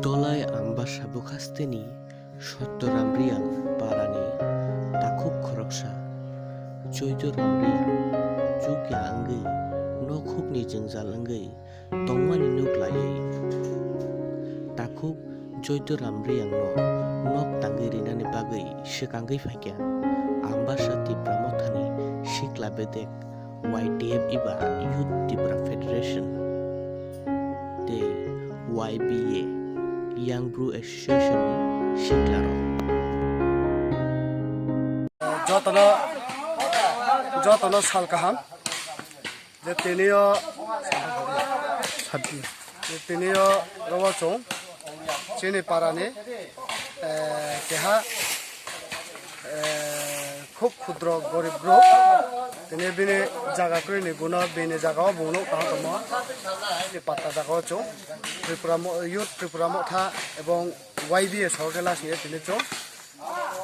Dolai amba sabukasteni sotto ramriang parani takuk khoroksa joijo ramriang jukya angai nokhuk ni jengjal angai tongmani nuklai takuk joijo ramriang no nok tangai rinani bagai sekangai faikya amba sati pramothani sikla bedek YTF iba Youth Tibra Federation de YBA Young Brew Association Siklaro যতন সালকাহাম যে তিনিও রবচং চিনি পারানি কেহা খুব ক্ষুদ্র গরিব group তিনি বিনি জায়গা করে নিগুণ বিনি জায়গাও বুনো কাহা দম পাত্তা জায়গাও চং ত্রিপুরা ইউথ ত্রিপুরা মথা এবং YBA সরকার লাসিয়ে তিনি চং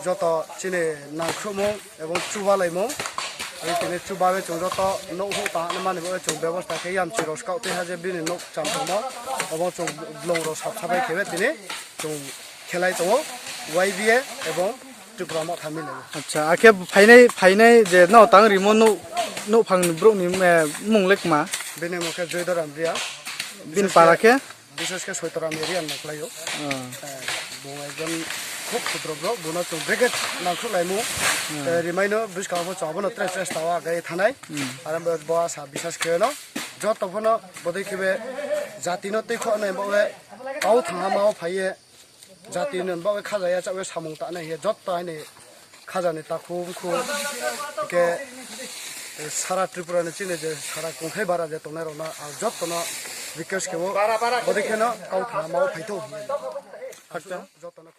যত চিনি নাংখ্রুমং এবং চুবালাইমং তিনি চুবাবে চং যত নৌ তা মানিব চং ব্যবস্থা কে ইয়াম চিরস কাউতে হাজে বিনি নক চামতম এবং চং ব্লং সাবসাবাই খেবে তিনি চং খেলাই দङ YBA এবং ত্রিপুরা মথা মিলে আচ্ছা আকে ফাইনাই যে ন তাং রিমো নো ফাং ব্রো নি মুংলেক মা বিনি মুখে জয়দরাম রিয়া বিন পারাকে বিশেষ করে সৈতরাম এরিয়া নাকলাইও বং একজন খুব ক্ষুদ্র ব্লক বুনা চং ব্রেকেট নাংখ্রুলাইমু রিমাইনো বিস্কাবো চাবনো ট্রেস তাওয়া গাই থানাই আর বয়া সা বিশ্বাস খেলো যতফনো বদই খেবে জাতিনো তৈখ নাই বলে কাউ থাঙা মাও ফাইয়ে জাতিनो बावे खाजाया चावे सामं ताने हे जत ताने खाजाने ताखुम खु के सारा त्रिपुरा ने चिने जे सारा कोंखै बारा जे तने रना आ जत तना विकास के वो बदे केनो काउ था माव फाइतो खर्चा जत तना